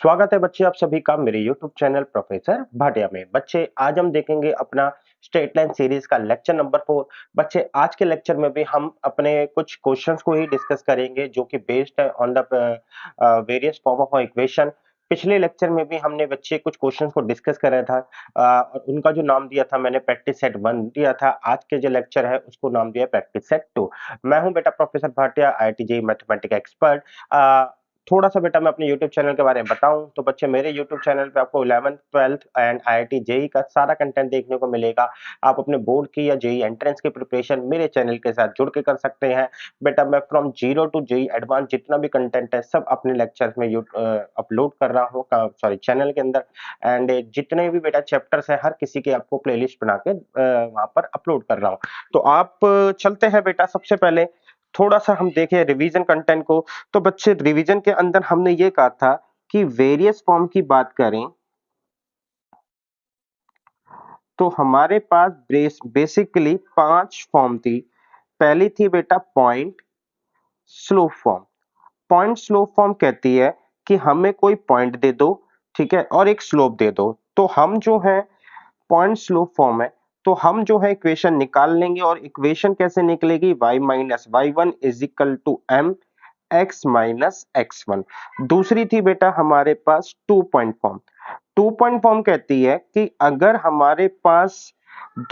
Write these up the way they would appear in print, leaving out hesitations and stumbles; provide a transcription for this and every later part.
स्वागत है बच्चे आप सभी का मेरे YouTube चैनल प्रोफेसर भाटिया में। बच्चे आज हम देखेंगे अपना स्ट्रेट लाइन सीरीज का लेक्चर नंबर 4। बच्चे आज के लेक्चर में भी हम अपने कुछ क्वेश्चंस को ही डिस्कस करेंगे जो कि बेस्ड है on the various form of equation. पिछले लेक्चर में भी हमने बच्चे कुछ क्वेश्चंस को डिस्कस करा था और उनका जो नाम दिया था मैंने प्रैक्टिस सेट 1 दिया था। आज के जो लेक्चर है उसको नाम दिया प्रैक्टिस सेट 2। मैं हूं बेटा professor Bhatia IIT JEE mathematics expert. थोड़ा सा बेटा मैं अपने YouTube चैनल के बारे में बताऊं तो बच्चे मेरे YouTube चैनल पे आपको 11th 12th and IIT JEE का सारा कंटेंट देखने को मिलेगा। आप अपने बोर्ड की या जेईई एंट्रेंस की प्रिपरेशन मेरे चैनल के साथ जुड़ के कर सकते हैं। बेटा मैं from zero to JEE advance जितना भी कंटेंट है सब अपने लेक्चर्स में अपलोड कर रहा हूँ सॉरी चैनल के अंदर। एंड जितने भी बेटा चैप्टर्स है हर किसी के आपको प्लेलिस्ट बना के वहां पर अपलोड कर रहा हूँ। तो आप चलते हैं बेटा सबसे पहले थोड़ा सा हम देखें रिवीजन कंटेंट को। तो बच्चे रिवीजन के अंदर हमने ये कहा था कि वेरियस फॉर्म की बात करें तो हमारे पास बेसिकली 5 फॉर्म थी। पहली थी बेटा point slope form. Point slope form कहती है कि हमें कोई पॉइंट दे दो, ठीक है, और एक स्लोप दे दो। तो हम जो है पॉइंट स्लोप फॉर्म है तो हम जो है इक्वेशन निकाल लेंगे और इक्वेशन कैसे निकलेगी y minus y one is equal to m x minus x one. दूसरी थी बेटा हमारे पास 2 पॉइंट फॉर्म। 2 पॉइंट फॉर्म कहती है कि अगर हमारे पास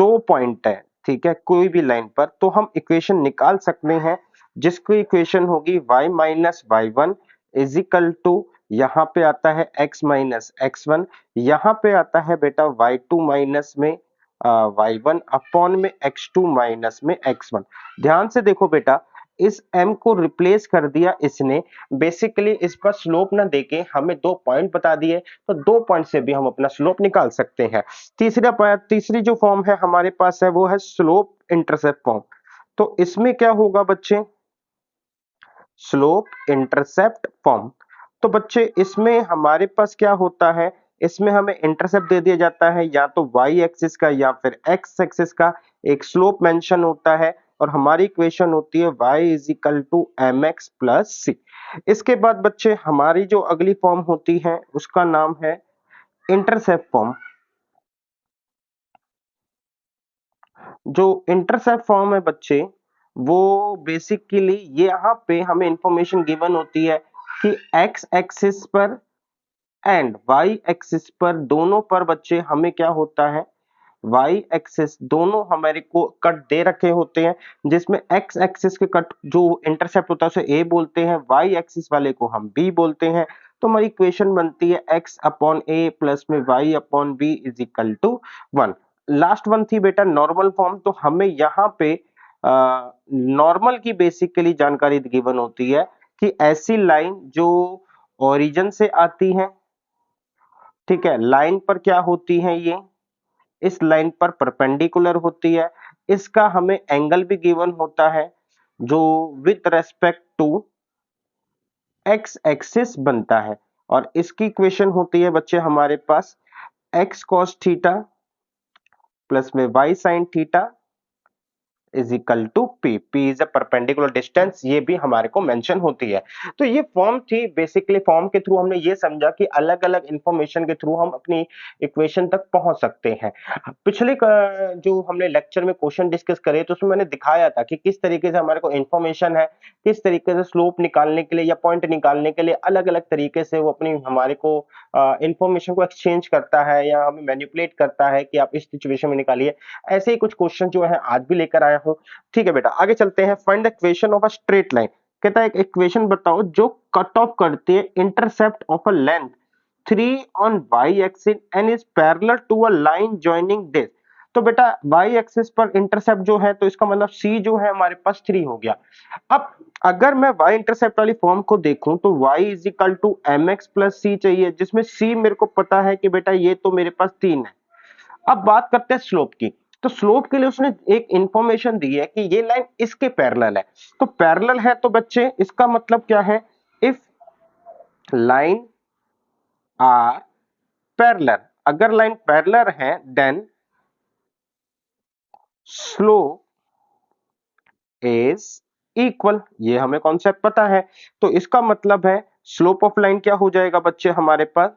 2 पॉइंट है, ठीक है, कोई भी लाइन पर, तो हम इक्वेशन निकाल सकते हैं जिसकी इक्वेशन होगी y minus y one is equal to, यहाँ पे आता है x माइनस एक्स वन, यहाँ पे आता है बेटा y2 माइनस में y1 अपॉन में x2 माइनस में x1। ध्यान से देखो बेटा इस m को रिप्लेस कर दिया इसने। बेसिकली इस पर स्लोप ना देके हमें 2 पॉइंट बता दिए तो 2 पॉइंट से भी हम अपना स्लोप निकाल सकते हैं। तीसरी जो फॉर्म है हमारे पास है वो है स्लोप इंटरसेप्ट फॉर्म। तो इसमें क्या होगा बच्चे, स्लोप इंटरसेप्ट फॉर्म। तो बच्चे इसमें हमारे पास क्या होता है, इसमें हमें इंटरसेप्ट दे दिया जाता है या तो y एक्सिस का या फिर x एक्सिस का, एक स्लोप मेंशन होता है और हमारी इक्वेशन होती है y is equal to m x plus c. इसके बाद बच्चे हमारी जो अगली फॉर्म होती है उसका नाम है इंटरसेप्ट फॉर्म। जो इंटरसेप्ट फॉर्म है बच्चे वो बेसिकली ये यहाँ पे हमें इंफॉर्मेशन गिवन होती है कि x एक्सिस पर एंड y एक्सिस पर दोनों पर बच्चे हमें क्या होता है, y एक्सिस दोनों हमारे को कट दे रखे होते हैं जिसमें x एक्सिस के कट जो इंटरसेप्ट होता है उसे a बोलते हैं, y एक्सिस वाले को हम b बोलते हैं। तो हमारी इक्वेशन बनती है x अपॉन a प्लस में y upon b is equal to 1। Last one थी बेटा नॉर्मल फॉर्म। तो हमें यहाँ पे नॉर्मल की बेसिकली जानकारी गिवन होती है कि ऐसी लाइन जो ओरिजिन से आती है, ठीक है, लाइन पर क्या होती है ये, इस लाइन पर परपेंडिकुलर होती है, इसका हमें एंगल भी गिवन होता है जो with respect to x axis बनता है और इसकी इक्वेशन होती है बच्चे हमारे पास एक्स कॉस थीटा प्लस में y sine theta is equal to p. P is a perpendicular distance, ये भी हमारे को मेंशन होती है। तो ये फॉर्म थी। बेसिकली फॉर्म के थ्रू हमने ये समझा कि अलग अलग इंफॉर्मेशन के थ्रू हम अपनी इक्वेशन तक पहुंच सकते हैं। पिछले जो हमने लेक्चर में क्वेश्चन डिस्कस करे तो उसमें मैंने दिखाया था कि किस तरीके से हमारे को इंफॉर्मेशन है, किस तरीके से स्लोप निकालने के लिए या पॉइंट निकालने के लिए अलग अलग तरीके से वो अपनी हमारे को इंफॉर्मेशन को एक्सचेंज करता है या हमें मैनिपुलेट करता है कि आप इस सिचुएशन में निकालिए। ऐसे ही कुछ क्वेश्चन जो है आज भी लेकर आया हूं। ठीक है बेटा आगे चलते हैं। Find the equation of a straight line. कहता है एक इक्वेशन बताओ जो कट ऑफ करती है intercept of a length 3 on y axis and is parallel to a line joining this. तो बेटा y एक्सिस पर इंटरसेप्ट जो है तो इसका मतलब c जो है हमारे पास 3 हो गया। अब अगर मैं y इंटरसेप्ट वाली फॉर्म को देखूं तो y is equal to m x plus c चाहिए जिसमें c मेरे को पता है कि बेटा ये तो मेरे पास 3 है। अब बात करते हैं स्लोप की। तो स्लोप के लिए उसने एक इंफॉर्मेशन दी है कि ये लाइन इसके पैरेलल है। तो पैरेलल है तो बच्चे इसका मतलब क्या है, इफ लाइन आर पैरेलल, अगर लाइन पैरेलल है देन स्लोप इज इक्वल। ये हमें कॉन्सेप्ट पता है। तो इसका मतलब है स्लोप ऑफ लाइन क्या हो जाएगा बच्चे हमारे पास,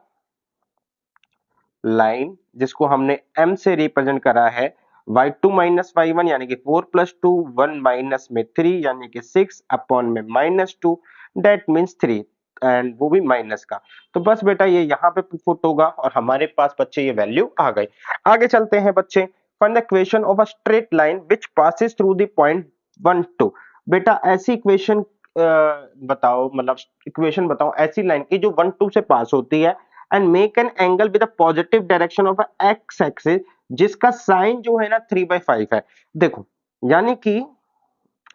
लाइन जिसको हमने m से रिप्रेजेंट करा है y2 माइनस y1 यानी कि 4 प्लस 2, 1 माइनस में 3 यानी कि 6 अपॉन में माइनस 2, दैट मीन्स 3, एंड वो भी माइनस का। तो बस बेटा ये यहाँ पे पुट होगा और हमारे पास बच्चे ये वैल्यू आ गई। आगे चलते हैं बच्चे, find the equation of a straight line which passes through the point 1 2। बेटा ऐसी इक्वेशन बताओ, मतलब इक्वेशन बताओ ऐसी लाइन की जो 1 2 से पास होती है and make an angle with a positive direction of x axis जिसका साइन जो है ना 3/5 है। देखो यानी कि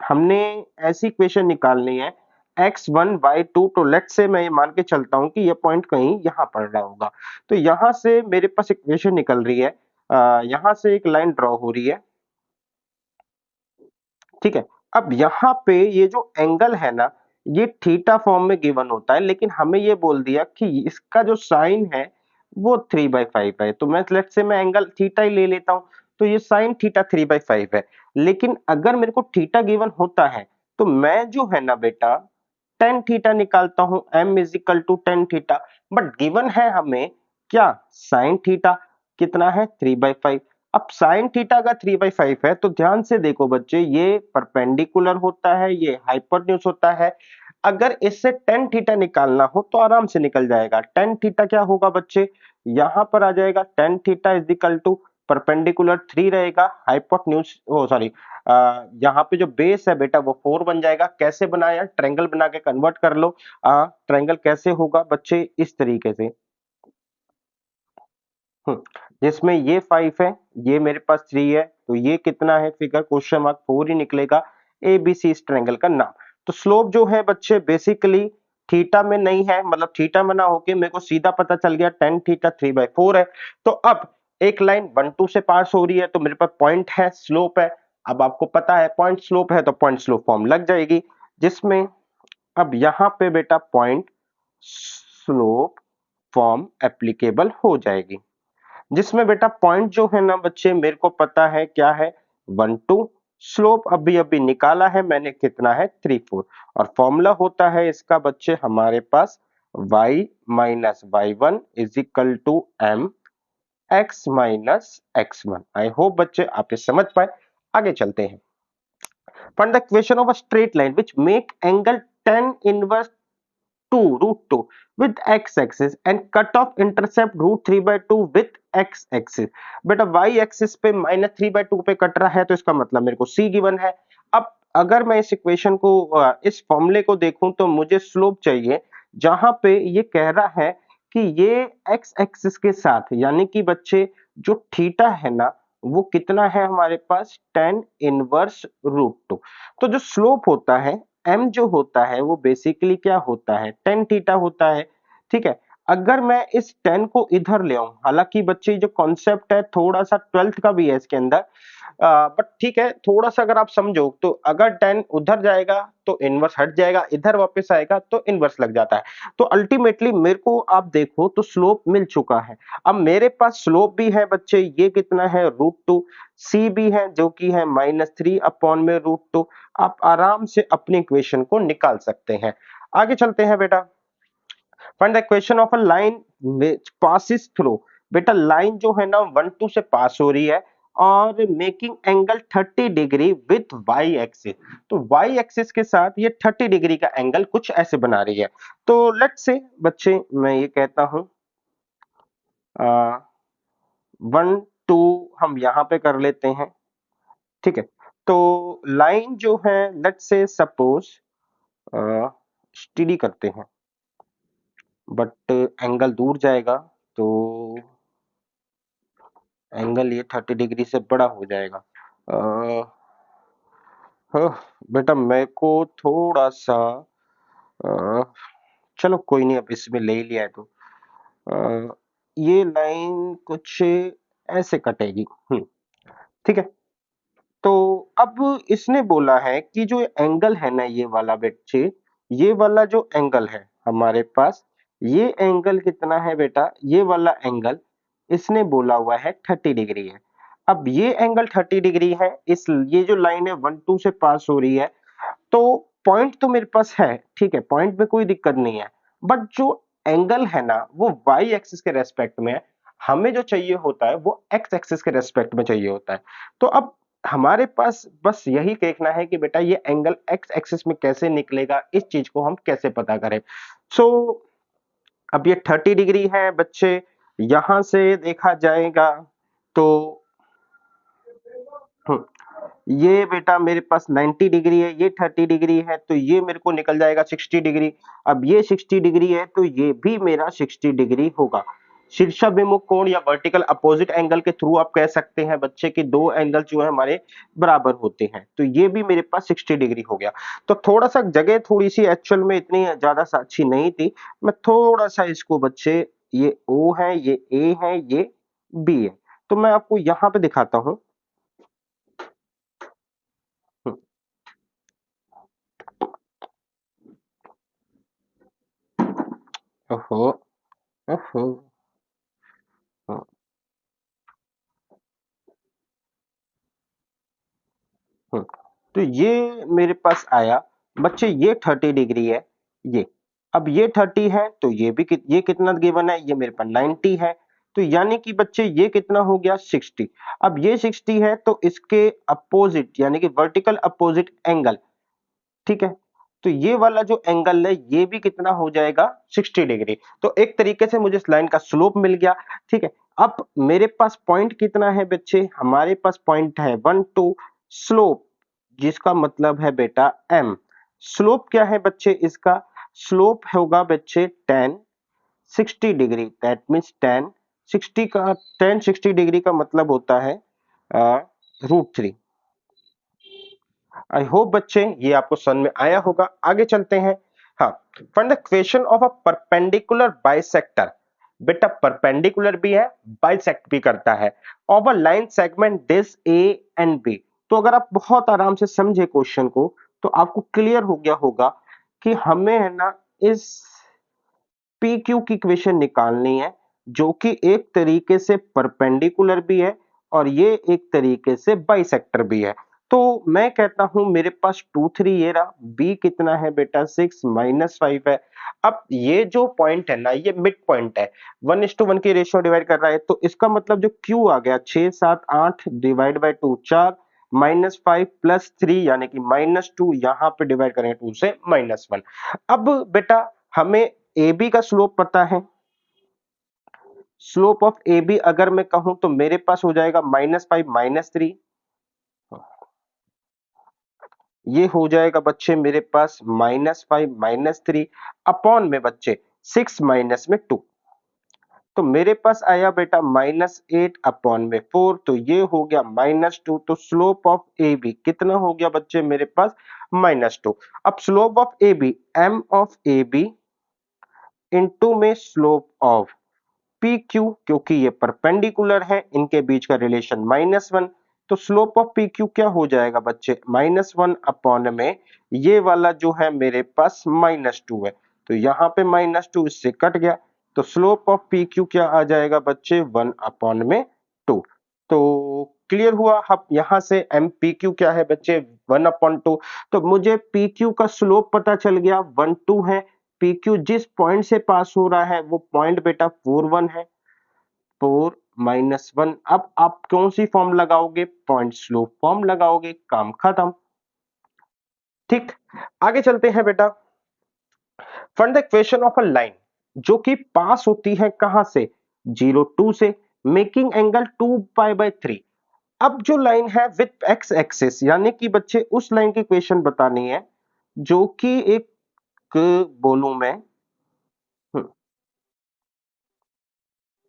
हमने ऐसी इक्वेशन निकालनी है x1 y2, तो लेट से मैं ये मान के चलता हूं कि ये पॉइंट कहीं यहां पड़ रहा होगा, तो यहां से मेरे पास इक्वेशन निकल रही है, यहां से एक लाइन ड्रॉ हो रही है, ठीक है। अब यहाँ पे ये जो एंगल है ना ये थीटा फॉर्म में गिवन होता है, लेकिन हमें ये बोल दिया कि इसका जो साइन है वो 3/5 है, तो मैं लेट्स से मैं एंगल थीटा ही ले लेता हूं, तो ये साइन थीटा 3/5 है। लेकिन अगर मेरे को थीटा गिवन होता है तो मैं जो है ना बेटा टेन थीटा निकालता हूं, m is equal to tan theta, but given है हमें क्या, साइन थीटा कितना है 3/5। अब साइन थीटा का 3/5 है तो ध्यान से देखो बच्चे, ये परपेंडिकुलर होता है, ये हाइपोटेन्यूज होता है। अगर इससे टेन थीटा निकालना हो तो आराम से निकल जाएगा। टेन थीटा क्या होगा बच्चे, यहां पर आ जाएगा tan theta is equal to perpendicular 3 रहेगा, हाइपोटेन्यूज ओ सॉरी यहाँ पे जो बेस है बेटा वो 4 बन जाएगा। कैसे बनाया, ट्रायंगल बना के कन्वर्ट कर लो। ट्रायंगल कैसे होगा बच्चे, इस तरीके से, जिसमें ये 5 है, ये मेरे पास 3 है, तो ये कितना है फिगर क्वेश्चन मार्क 4 ही निकलेगा। एबीसी इस ट्रायंगल का नाम। तो स्लोप जो है बच्चे बेसिकली थीटा में नहीं है, मतलब थीटा में ना होके मेरे को सीधा पता चल गया टेन थीटा 3/4 है। तो अब एक लाइन 1 2 से पास हो रही है तो मेरे पास पॉइंट है, स्लोप है। अब आपको पता है पॉइंट स्लोप है तो पॉइंट स्लोप फॉर्म लग जाएगी, जिसमें अब यहां पे बेटा पॉइंट स्लोप फॉर्म एप्लीकेबल हो जाएगी, जिसमें बेटा पॉइंट जो है ना बच्चे मेरे को पता है क्या है 1 2, स्लोप अभी अभी निकाला है मैंने कितना है 3 4, और फॉर्मूला होता है इसका बच्चे हमारे पास y माइनस y1 is equal to m x minus x1। I hope बच्चे आप ये समझ पाए। आगे चलते हैं, find the equation of a straight line which make angle tan inverse 2 root 2 with x axis and cut off intercept root 3/2 with x axis। बेटा y axis पे -3/2 पे कट रहा है तो इसका मतलब मेरे को c गिवन है। अब अगर मैं इस इक्वेशन को इस फॉर्मूले को देखूं तो मुझे स्लोप चाहिए, जहां पे ये कह रहा है कि ये x एक्सिस के साथ यानी कि बच्चे जो थीटा है ना वो कितना है हमारे पास tan इनवर्स रूट 2। तो जो स्लोप होता है m जो होता है वो बेसिकली क्या होता है tan थीटा होता है, ठीक है। अगर मैं इस tan को इधर ले आऊं, हालांकि बच्चे जो कॉन्सेप्ट है थोड़ा सा 12th का भी है इसके अंदर, बट ठीक है थोड़ा सा अगर आप समझो तो अगर tan उधर जाएगा तो इनवर्स हट जाएगा, इधर वापस आएगा तो इनवर्स लग जाता है। तो अल्टीमेटली मेरे को आप देखो तो स्लोप मिल चुका है। अब मेरे पास स्लोप भी है बच्चे, ये कितना है √2, सी भी है जो कि है -3 अपॉन में √2। आप आराम से अपनी इक्वेशन को निकाल सकते हैं। आगे चलते हैं बेटा, find the equation of a line which passes through. बेटा लाइन जो है ना 1 2 से पास हो रही है और making angle 30 degree with y axis. तो वाई एक्सिस के साथ ये 30 डिग्री का एंगल कुछ ऐसे बना रही है। तो लेट्स से बच्चे मैं ये कहता हूं 1 2 हम यहां पे कर लेते हैं, ठीक है। तो लाइन जो है लेट्स से सपोज स्टडी करते हैं, बट एंगल दूर जाएगा तो एंगल ये 30 डिग्री से बड़ा हो जाएगा। अ, बेटा मेरे को थोड़ा सा अ, चलो कोई नहीं, अब इसमें ले ही लिया है तो ये लाइन कुछ ऐसे कटेगी, ठीक है। तो अब इसने बोला है कि जो एंगल है ना ये वाला बच्चे, ये वाला जो एंगल है हमारे पास, ये एंगल कितना है बेटा, ये वाला एंगल इसने बोला हुआ है 30 डिग्री है। अब ये एंगल 30 डिग्री है, इस ये जो लाइन है 1 2 से पास हो रही है, तो पॉइंट तो मेरे पास है, ठीक है, पॉइंट में कोई दिक्कत नहीं है। बट जो एंगल है ना वो वाई एक्सिस के रेस्पेक्ट में है, हमें जो चाहिए होता है वो एक्स एक्सिस के रेस्पेक्ट में चाहिए होता है। तो अब हमारे पास बस यही देखना है कि बेटा ये एंगल एक्स एक्सिस में कैसे निकलेगा, इस चीज को हम कैसे पता करें। सो अब ये 30 डिग्री है बच्चे, यहां से देखा जाएगा तो हम्म, ये बेटा मेरे पास 90 डिग्री है, ये 30 डिग्री है, तो ये मेरे को निकल जाएगा 60 डिग्री। अब ये 60 डिग्री है तो ये भी मेरा 60 डिग्री होगा। शीर्षाभिमुख कोण या वर्टिकल अपोजिट एंगल के थ्रू आप कह सकते हैं बच्चे कि दो एंगल जो है हमारे बराबर होते हैं, तो ये भी मेरे पास 60 डिग्री हो गया। तो थोड़ा सा जगह थोड़ी सी एक्चुअल में इतनी ज्यादा अच्छी नहीं थी, मैं थोड़ा सा इसको बच्चे, ये ओ है, ये ए है, ये बी है, तो मैं आपको यहाँ पे दिखाता हूँ। ओहो, ओहो, हाँ, हाँ। तो ये मेरे पास आया बच्चे, ये 30 डिग्री है, ये अब ये 30 है तो ये भी ये कितना गिवन है, ये मेरे पास 90 है, तो यानी कि बच्चे ये कितना हो गया 60। अब ये 60 है तो इसके अपोजिट यानी कि वर्टिकल अपोजिट एंगल, ठीक है, तो ये वाला जो एंगल है ये भी कितना हो जाएगा 60 डिग्री। तो एक तरीके से मुझे इस लाइन का स्लोप मिल गया। ठीक है, अब मेरे पास पॉइंट कितना है बच्चे, हमारे पास पॉइंट है 1 2, स्लोप जिसका मतलब है बेटा m। स्लोप क्या है बच्चे, इसका स्लोप होगा बच्चे tan 60 degree, that means tan 60 का, tan 60 डिग्री का मतलब होता है √3। आई होप बच्चे ये आपको समझ में आया होगा। आगे चलते हैं। हाँ, find the equation of a perpendicular bisector. बेटा परपेंडिकुलर भी है, बाइसेक्ट भी करता है, of a line segment this A and B. तो अगर आप बहुत आराम से समझे क्वेश्चन को तो आपको क्लियर हो गया होगा कि हमें है ना इस पी क्यू की इक्वेशन निकालनी है, जो कि एक तरीके से परपेंडिकुलर भी है और ये एक तरीके से बाइसेक्टर भी है। तो मैं कहता हूं मेरे पास 2 3 ये रहा, बी कितना है बेटा 6 -5 है। अब ये जो पॉइंट है ना ये मिड पॉइंट है, 1:1 की रेशियो डिवाइड कर रहा है, तो इसका मतलब जो क्यू आ गया 6 7 8 डिवाइड बाय 2 4 -5 +3 यानी कि -2, यहां पे डिवाइड करेंगे 2 से -1। अब बेटा हमें ए बी का स्लोप पता है, स्लोप ऑफ ए बी अगर मैं कहूं तो मेरे पास हो जाएगा -5 -3, ये हो जाएगा बच्चे मेरे पास -5 -3 अपॉन में बच्चे 6 माइनस में 2, तो मेरे पास आया बेटा -8 अपॉन में 4, तो ये हो गया -2। तो स्लोप ऑफ ए बी कितना हो गया बच्चे मेरे पास -2। अब slope of A B m of A B into में स्लोप ऑफ पी क्यू, क्योंकि ये परपेंडिकुलर है इनके बीच का रिलेशन -1, तो स्लोप ऑफ पी क्यू क्या हो जाएगा बच्चे -1 अपॉन में ये वाला जो है मेरे पास -2 है, तो यहाँ पे -2 इससे कट गया, तो स्लोप ऑफ पी क्यू क्या आ जाएगा बच्चे 1 अपॉन में 2। तो क्लियर हुआ। अब यहाँ से एम पी क्यू क्या है बच्चे 1 अपॉन 2, तो मुझे पी क्यू का स्लोप पता चल गया 1 2 है, पी क्यू जिस पॉइंट से पास हो रहा है वो पॉइंट बेटा 4 1 है, 4 -1। अब आप कौन सी फॉर्म लगाओगे, पॉइंट स्लोप फॉर्म लगाओगे, काम खत्म। ठीक, आगे चलते हैं बेटा। Find the equation of a line जो कि पास होती है कहां से, 0 2 से, मेकिंग एंगल 2π/3। अब जो लाइन है विथ एक्स एक्सिस यानी कि बच्चे उस लाइन की इक्वेशन बतानी है जो कि एक बोलूं मैं,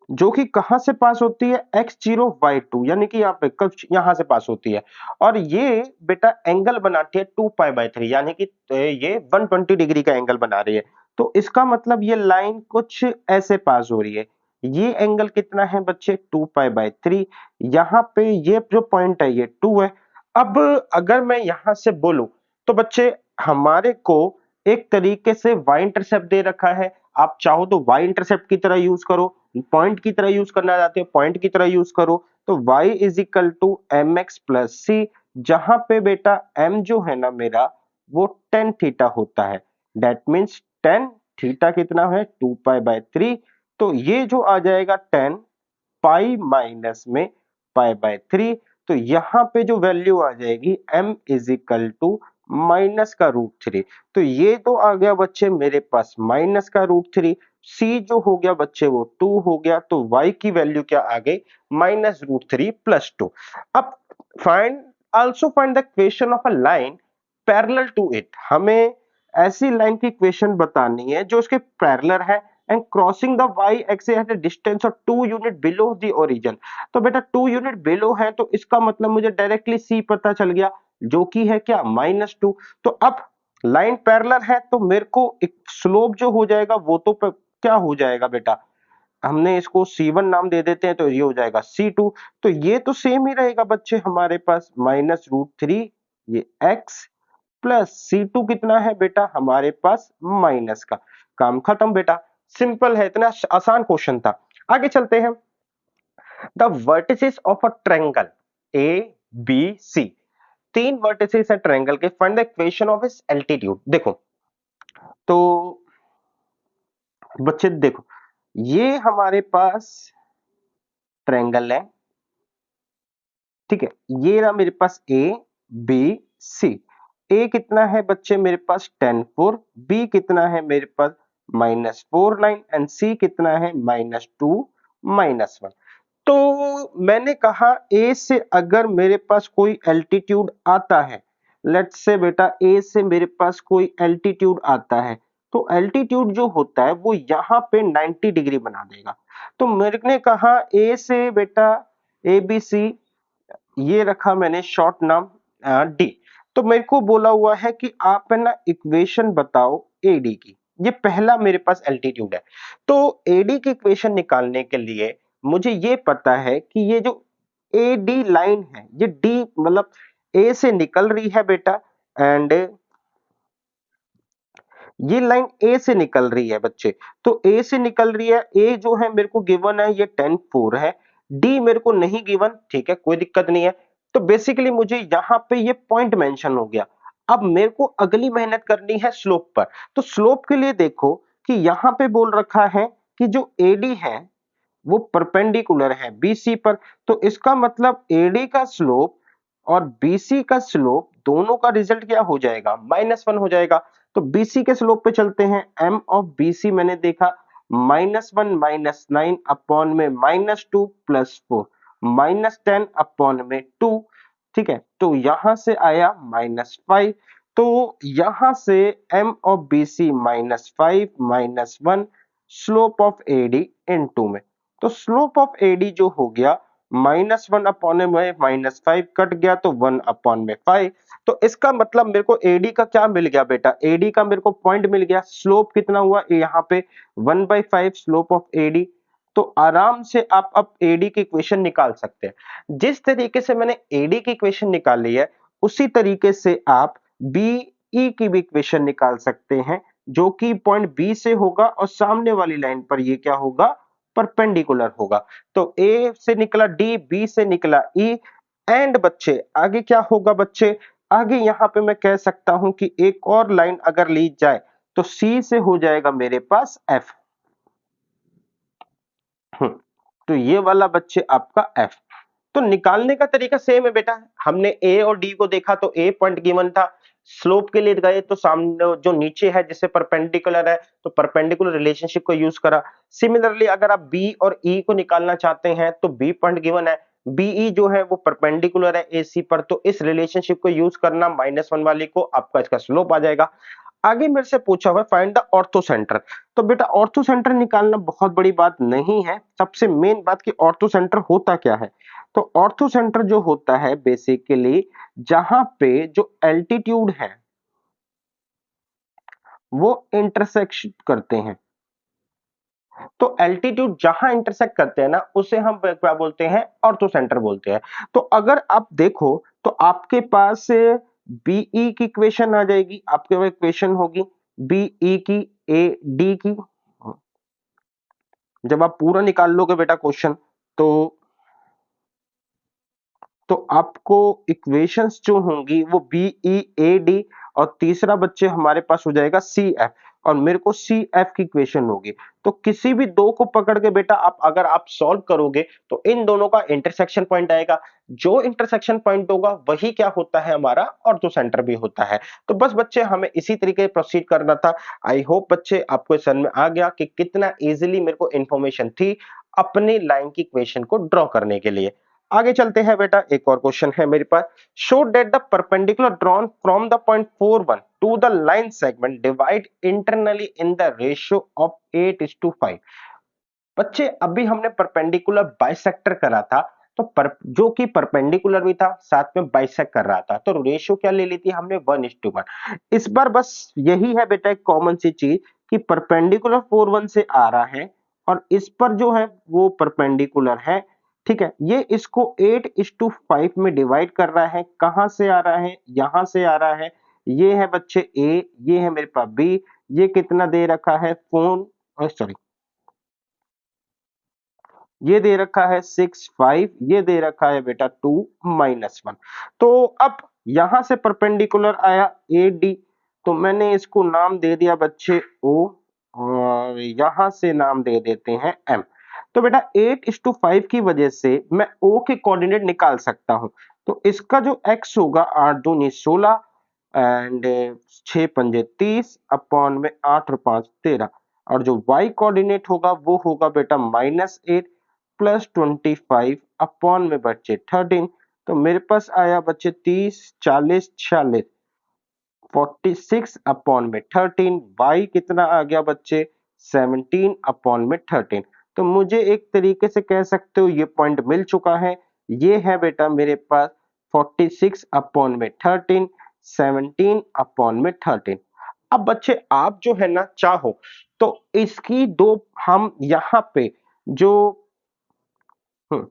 जो कि कहां से पास होती है, x0 y2 यानी कि यहाँ पे कुछ यहां से पास होती है, और ये बेटा एंगल बनाती है 2π/3 यानी कि ये 120 डिग्री का एंगल बना रही है। तो इसका मतलब ये लाइन कुछ ऐसे पास हो रही है, ये एंगल कितना है बच्चे 2π/3, यहाँ पे ये जो पॉइंट है ये 2 है। अब अगर मैं यहां से बोलूं तो बच्चे हमारे को एक तरीके से y इंटरसेप्ट दे रखा है, आप चाहो तो y इंटरसेप्ट की तरह यूज करो, पॉइंट की तरह यूज करना चाहते हो पॉइंट की तरह यूज करो, तो y is equal to m x plus c, जहां पे बेटा m जो है ना मेरा वो टेन थीटा होता है, दैट मीन्स टेन थीटा कितना है 2π/3, तो ये जो आ जाएगा 10 पाई माइनस में π/3, तो यहाँ पे जो वैल्यू आ जाएगी m is equal to minus का √3। तो ये तो आ गया बच्चे मेरे पास माइनस का √3, c जो हो गया बच्चे वो 2 हो गया, तो y की वैल्यू क्या आ गई माइनस √3 प्लस 2। अब find also find the equation of a line parallel to it, हमें ऐसी लाइन की इक्वेशन बतानी है जो उसके पैरेलल है and crossing the y axis at a distance of 2 unit below the origin. तो बेटा 2 यूनिट बिलो है, तो इसका मतलब मुझे डायरेक्टली c पता चल गया जो कि है क्या -2। तो अब लाइन पैरेलल है तो मेरे को एक स्लोप जो हो जाएगा वो तो क्या हो जाएगा बेटा, हमने इसको C1 नाम दे देते हैं, तो ये हो जाएगा C2। तो ये तो सेम ही रहेगा बच्चे हमारे पास -√3 ये x प्लस C2 कितना है बेटा हमारे पास माइनस का। काम खत्म बेटा, सिंपल है, इतना आसान क्वेश्चन था। आगे चलते हैं। The vertices of a triangle A B C, 3 vertices है ट्रायंगल के, find the equation of its altitude. देखो तो बच्चे देखो, ये हमारे पास ट्रायंगल है, ठीक है, ये रहा मेरे पास ए बी सी। ए कितना है बच्चे मेरे पास 10 4, बी कितना है मेरे पास -4 9 एंड सी कितना है -2 -1। तो मैंने कहा ए से अगर मेरे पास कोई एल्टीट्यूड आता है, लेट्स से बेटा ए से मेरे पास कोई एल्टीट्यूड आता है, तो एल्टीट्यूड जो होता है वो यहाँ पे 90 डिग्री बना देगा। तो मेरे ने कहा ए से बेटा ए बी सी, ये रखा मैंने शॉर्ट नाम डी। तो मेरे को बोला हुआ है कि आप है ना इक्वेशन बताओ एडी की, ये पहला मेरे पास एल्टीट्यूड है। तो एडी की इक्वेशन निकालने के लिए मुझे ये पता है कि ये जो एडी लाइन है ये डी मतलब ए से निकल रही है बेटा, एंड ये लाइन ए से निकल रही है बच्चे। तो ए से निकल रही है, ए जो है मेरे को गिवन है ये 10 4 है, डी मेरे को नहीं गिवन, ठीक है कोई दिक्कत नहीं है। तो बेसिकली मुझे यहां पे ये पॉइंट मेंशन हो गया। अब मेरे को अगली मेहनत करनी है स्लोप पर। तो स्लोप के लिए देखो कि यहां पे बोल रखा है कि जो एडी है वो परपेंडिकुलर है बीसी पर, तो इसका मतलब एडी का स्लोप और बीसी का स्लोप दोनों का रिजल्ट क्या हो जाएगा -1 हो जाएगा। तो बीसी के स्लोप पे चलते हैं, m ऑफ बीसी मैंने देखा -1 -9 अपॉन में -2 प्लस 4 -10 अपॉन में 2, ठीक है, तो यहां से आया -5। तो यहां से m of BC -5 -1 slope of AD into में, तो स्लोप ऑफ एडी जो हो गया -1 अपॉन में -5 कट गया तो 1 अपॉन में 5। तो इसका मतलब मेरे को एडी का क्या मिल गया बेटा, एडी का मेरे को पॉइंट मिल गया। स्लोप कितना हुआ यहाँ पे 1/5 स्लोप ऑफ एडी। तो आराम से आप अब एडी की इक्वेशन निकाल सकते हैं। जिस तरीके से मैंने एडी की इक्वेशन निकाली है उसी तरीके से आप बीई की भी इक्वेशन निकाल सकते हैं, जो कि पॉइंट बी से होगा और सामने वाली लाइन पर ये क्या होगा परपेंडिकुलर होगा। तो ए से निकला डी, बी से निकला ई, एंड बच्चे आगे क्या होगा बच्चे, आगे यहां पे मैं कह सकता हूं कि एक और लाइन अगर ली जाए तो सी से हो जाएगा मेरे पास एफ। तो ये वाला बच्चे आपका एफ। तो निकालने का तरीका सेम है बेटा, हमने ए और डी को देखा तो ए पॉइंट गिवन था, स्लोप के लिए गए तो सामने जो नीचे है जिससे परपेंडिकुलर है तो परपेंडिकुलर रिलेशनशिप को यूज करा। सिमिलरली अगर आप बी और ई को निकालना चाहते हैं तो बी पॉइंट गिवन है, बीई जो है वो परपेंडिकुलर है एसी पर, तो इस रिलेशनशिप को यूज करना -1 वाले को, आपका इसका स्लोप आ जाएगा। आगे मेरे से पूछा हुआ है फाइंड द ऑर्थो सेंटर। तो बेटा ऑर्थो सेंटर निकालना बहुत बड़ी बात नहीं है, सबसे मेन बात कि ऑर्थो सेंटर होता क्या है। तो ऑर्थो सेंटर जो होता है बेसिकली जहां पे जो एल्टीट्यूड है वो इंटरसेक्ट करते हैं, तो एल्टीट्यूड जहां इंटरसेक्ट करते हैं ना उसे हम क्या बोलते हैं ऑर्थो सेंटर बोलते हैं। तो अगर आप देखो तो आपके पास बीई की इक्वेशन आ जाएगी, आपके पास इक्वेशन होगी बीई की ए डी की। जब आप पूरा निकाल लोगे बेटा क्वेश्चन तो आपको इक्वेशंस जो होंगी वो बी ई ए डी और तीसरा बच्चे हमारे पास हो जाएगा सी एफ। और मेरे को सी एफ की इक्वेशन होगी। तो किसी भी दो को पकड़ के बेटा आप अगर आप सॉल्व करोगे तो इन दोनों का इंटरसेक्शन पॉइंट आएगा। जो इंटरसेक्शन पॉइंट होगा वही क्या होता है हमारा ऑर्थो सेंटर भी होता है। तो बस बच्चे हमें इसी तरीके प्रोसीड करना था। आई होप बच्चे आपको समझ में आ गया कि कितना इजीली मेरे को इंफॉर्मेशन थी अपनी लाइन की इक्वेशन को ड्रॉ करने के लिए। आगे चलते हैं बेटा, एक और क्वेश्चन है मेरे पास। Show that the perpendicular drawn from the point 41 to the line segment divide internally in the ratio of 8:5। बच्चे अभी हमने परपेंडिकुलर बाइसेक्टर करा था, तो जो कि परपेंडिकुलर भी था साथ में बाइसेक्ट कर रहा था, तो रेशियो क्या ले ली थी हमने 1:1। इस बार बस यही है बेटा एक कॉमन सी चीज कि परपेंडिकुलर 41 से आ रहा है और इस पर जो है वो परपेंडिकुलर है। ठीक है, ये इसको 8:5 में डिवाइड कर रहा है। कहां से आ रहा है? यहां से आ रहा है। ये है बच्चे ए, ये है मेरे पास बी। ये कितना दे रखा है? फोन सॉरी, ये दे रखा है 6 5, ये दे रखा है बेटा 2 - 1। तो अब यहां से परपेंडिकुलर आया ए डी, तो मैंने इसको नाम दे दिया बच्चे ओ, और यहां से नाम दे देते हैं एम। तो बेटा 8:5 की वजह से मैं ओ के कोऑर्डिनेट निकाल सकता हूं। तो इसका जो एक्स होगा 8 दूनी 16 एंड 6 पंजे 30 अपॉन में 8 और 5 13, और जो y कोऑर्डिनेट होगा वो होगा बेटा -8 +25 अपॉन में बच्चे 13। तो मेरे पास आया बच्चे 30 40 46 46 अपॉन में 13। y कितना आ गया बच्चे? 17 अपॉन में 13। तो मुझे एक तरीके से कह सकते हो ये पॉइंट मिल चुका है। ये है बेटा मेरे पास 46 अपॉन में 13, 17 अपॉन में 13। अब बच्चे आप जो है ना चाहो तो इसकी दो हम यहाँ पे जो हम्म,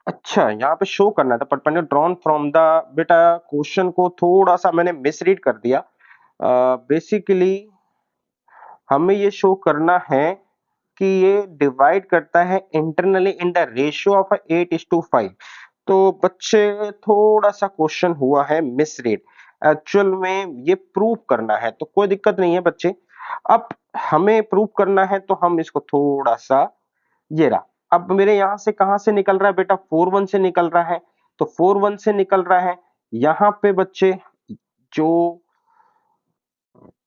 अच्छा यहाँ पे शो करना था परपेंडिकुलर ड्रॉन फ्रॉम द, बेटा क्वेश्चन को थोड़ा सा मैंने मिसरीड कर दिया। बेसिकली हमें ये शो करना है कि ये डिवाइड करता है internally in the ratio of 8:5। तो बच्चे थोड़ा सा क्वेश्चन हुआ है मिसरीड। एक्चुअल में ये प्रूव करना है, तो कोई दिक्कत नहीं है बच्चे। अब हमें प्रूव करना है तो हम इसको थोड़ा सा, ये रहा। अब मेरे यहां से कहां से निकल रहा है बेटा? 41 से निकल रहा है। तो 41 से निकल रहा है यहां पे बच्चे, जो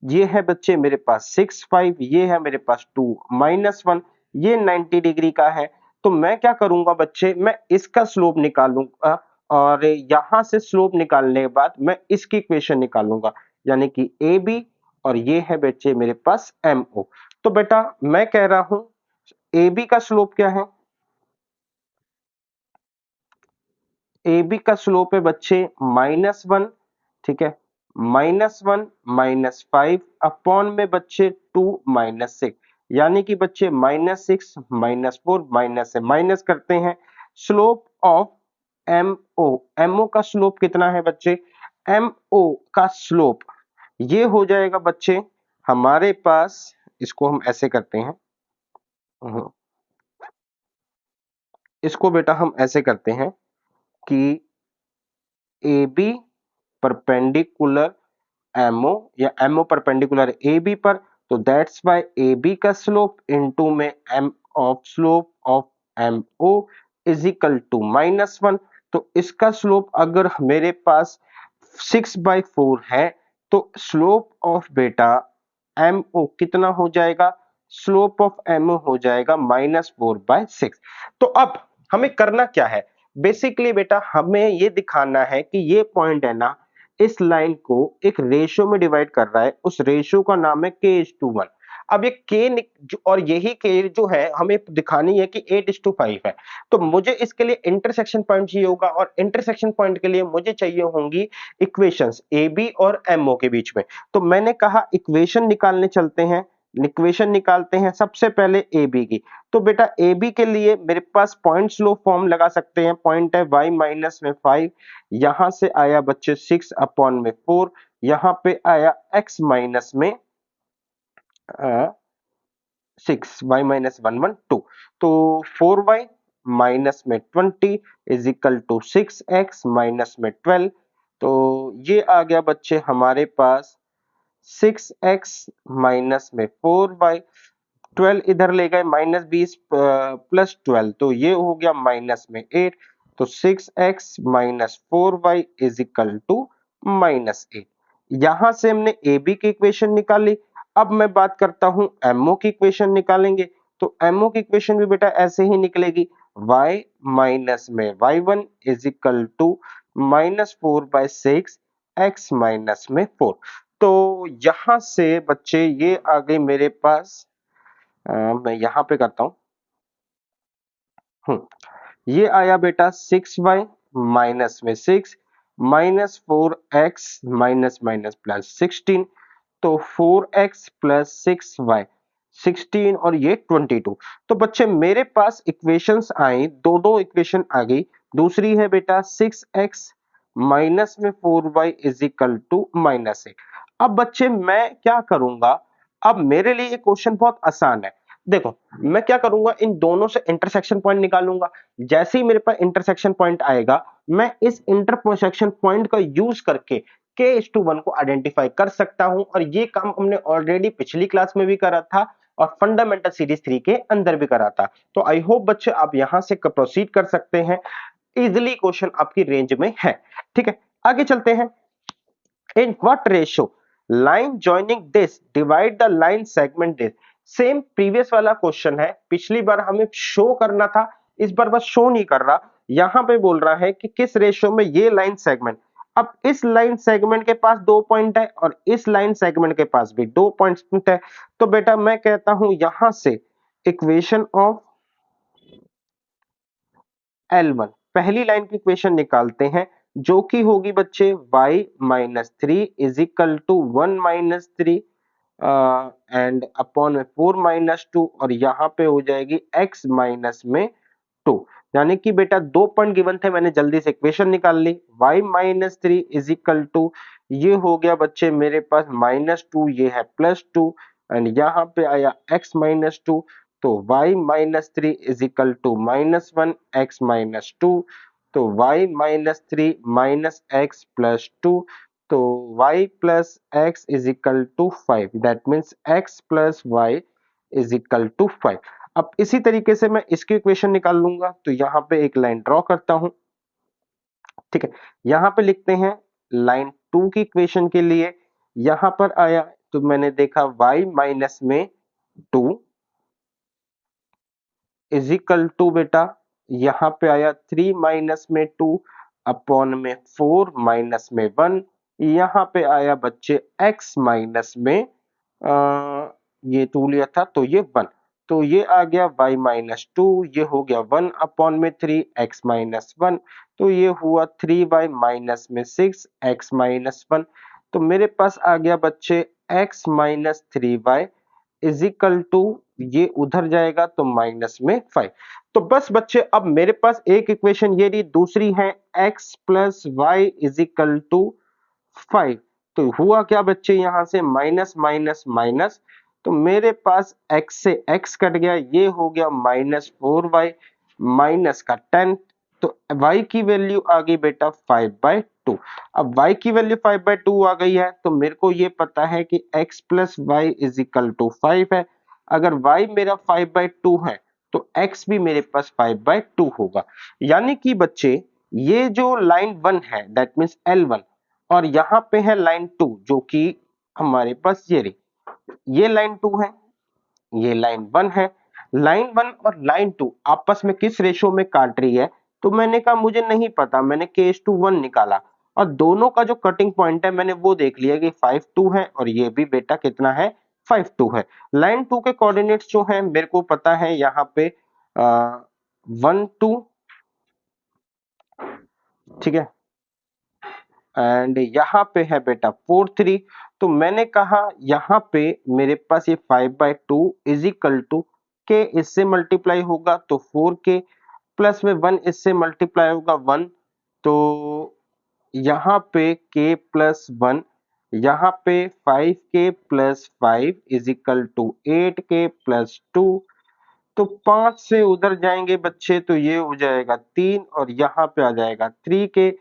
ये है बच्चे मेरे पास 6 5, ये है मेरे पास 2 - 1, ये 90 डिग्री का है। तो मैं क्या करूंगा बच्चे, मैं इसका स्लोप निकालूंगा और यहां से स्लोप निकालने के बाद मैं इसकी इक्वेशन निकालूंगा, यानी कि ए बी, और ये है बच्चे मेरे पास एम ओ। तो बेटा मैं कह रहा हूं ए बी का स्लोप क्या है? ए बी का स्लोप है बच्चे -1। ठीक है, -1 - 5 अपॉन में बच्चे 2 - 6, यानी कि बच्चे -6 -4 माइनस से माइनस करते हैं। Slope of M O, M O का स्लोप कितना है बच्चे? एम ओ का स्लोप ये हो जाएगा बच्चे हमारे पास, इसको हम ऐसे करते हैं, हम्म, इसको बेटा हम ऐसे करते हैं कि ए बी परपेंडिकुलर एमओ, या एमओ परपेंडिकुलर ए बी पर, तो दैट्स वाई ए बी का स्लोप इनटू में M of slope of M O is equal to -1। तो इसका स्लोप अगर मेरे पास 6/4 है तो स्लोप ऑफ बेटा एम ओ कितना हो जाएगा? स्लोप ऑफ एम ओ हो जाएगा -4/6। तो अब हमें करना क्या है? बेसिकली बेटा हमें ये दिखाना है कि ये पॉइंट है ना, इस लाइन को एक रेशियो में डिवाइड कर रहा है। उस रेशियो का नाम है k:1। अब ये और यही k जो है हमें दिखानी है कि 8:5 है। तो मुझे इसके लिए इंटरसेक्शन पॉइंट चाहिए होगा, और इंटरसेक्शन पॉइंट के लिए मुझे चाहिए होंगी इक्वेशंस ए बी और एमओ के बीच में। तो मैंने कहा इक्वेशन निकालने चलते हैं। इक्वेशन निकालते हैं सबसे पहले ए बी की। तो बेटा ए बी के लिए मेरे पास पॉइंट स्लो फॉर्म लगा सकते हैं। पॉइंट है y माइनस में 5, यहां से आया बच्चे 6 अपॉन में 4, यहां पे आया x माइनस में 6, y माइनस 1 1 2। तो 4y माइनस में 20 is equal to 6x minus में 12। तो ये आ गया बच्चे हमारे पास 6x माइनस में 4y, 12 इधर ले गए, -20 प्लस 12, तो ये हो गया माइनस में 8, तो 6x minus 4y is equal to -8। यहां से हमने ए बी की इक्वेशन निकाली। अब मैं बात करता हूं एमओ की इक्वेशन निकालेंगे, तो एमओ की इक्वेशन भी बेटा ऐसे ही निकलेगी, y माइनस में y1 is equal to -4/6 x minus में 4। तो यहां से बच्चे ये आ गई मेरे पास, मैं यहां पे करता हूं, ये आया बेटा 6y माइनस में 6 minus 4x minus minus plus 16, तो 4x प्लस 6y 16 और ये 22। तो बच्चे मेरे पास इक्वेशंस आई, दो दो इक्वेशन आ गई। दूसरी है बेटा 6x माइनस में 4y इज इक्वल टू -8। अब बच्चे मैं क्या करूंगा, अब मेरे लिए ये क्वेश्चन बहुत आसान है। देखो मैं क्या करूंगा, इन दोनों से इंटरसेक्शन पॉइंट निकालूंगा। जैसे ही मेरे पास इंटरसेक्शन पॉइंट आएगा, मैं इस इंटरसेक्शन पॉइंट का यूज करके k/1 को आइडेंटिफाई कर सकता हूं, और ये काम हमने ऑलरेडी पिछली क्लास में भी करा था और फंडामेंटल सीरीज 3 के अंदर भी करा था। तो आई होप बच्चे आप यहां से प्रोसीड कर सकते हैं, इजिली क्वेश्चन आपकी रेंज में है। ठीक है, आगे चलते हैं। In what ratio line joining this divide the line segment this? Same previous वाला क्वेश्चन है, पिछली बार हमें शो करना था, इस बार बस शो नहीं कर रहा। यहां पे बोल रहा है कि किस रेशियो में ये लाइन सेगमेंट, अब इस लाइन सेगमेंट के पास 2 पॉइंट है और इस लाइन सेगमेंट के पास भी 2 पॉइंट है। तो बेटा मैं कहता हूं यहां से इक्वेशन ऑफ L1, पहली लाइन की इक्वेशन निकालते हैं, जो कि होगी बच्चे y minus 3 is equal to 1 minus 3 and upon में 4 माइनस 2, और यहां पे हो जाएगी x माइनस में 2। यानी कि बेटा 2 पॉइंट गिवन थे, मैंने जल्दी से इक्वेशन निकाल ली। y minus 3 is equal to, ये हो गया बच्चे मेरे पास -2, ये है +2, एंड यहां पे आया x माइनस 2, तो y minus 3 is equal to -1 x minus 2, तो y minus 3 minus x plus 2, तो y plus x is equal to 5, that means x plus y is equal to 5। अब इसी तरीके से मैं इसकी इक्वेशन निकाल लूंगा, तो यहां पे एक लाइन ड्रॉ करता हूं। ठीक है, यहां पे लिखते हैं लाइन 2 की इक्वेशन के लिए, यहां पर आया तो मैंने देखा y माइनस में 2 इज इक्वल टू बेटा, यहां पे आया 3 माइनस में 2 अपॉन में 4 माइनस में 1, यहां पे आया बच्चे x माइनस में ये 2 लिया था तो ये 1, तो ये आ गया y माइनस 2, ये हो गया 1 अपॉन में 3 x माइनस 1, तो ये हुआ 3y माइनस में 6 x माइनस 1। तो मेरे पास आ गया बच्चे x minus 3y is equal to, ये उधर जाएगा तो माइनस में 5। तो बस बच्चे अब मेरे पास एक इक्वेशन ये रही, दूसरी है x plus y is equal to 5। तो हुआ क्या बच्चे, यहां से माइनस माइनस माइनस, तो मेरे पास x से x कट गया, ये हो गया -4y माइनस का 10, तो y की वैल्यू आ गई बेटा 5/2। अब y की वैल्यू 5/2 आ गई है, तो मेरे को ये पता है कि x plus y is equal to 5 है। अगर y मेरा 5/2 है तो x भी मेरे पास 5/2 होगा। यानी कि बच्चे ये जो लाइन 1 है दैट मीन्स L1, और यहां पे है लाइन 2 जो कि हमारे पास ये रही, ये लाइन 2 है, ये लाइन 1 है। लाइन 1 और लाइन 2 आपस में किस रेशियो में काट रही है, तो मैंने कहा मुझे नहीं पता, मैंने k/1 निकाला, और दोनों का जो कटिंग पॉइंट है मैंने वो देख लिया कि 5 2 है, और ये भी बेटा कितना है 5 2 है। लाइन 2 के कोऑर्डिनेट्स जो है मेरे को पता है, यहाँ पे 1 2, ठीक है, एंड यहाँ पे है बेटा 4 3। तो मैंने कहा यहाँ पे मेरे पास ये 5/2 इज इक्वल टू के, इससे मल्टीप्लाई होगा तो 4k प्लस में 1 इससे मल्टीप्लाई होगा 1, तो यहाँ पे k प्लस 1, यहाँ पे 5k plus 5 is equal to 8k plus 2, तो 5 से उधर जाएंगे बच्चे तो ये हो जाएगा 3, और यहाँ पे आ जाएगा 3k,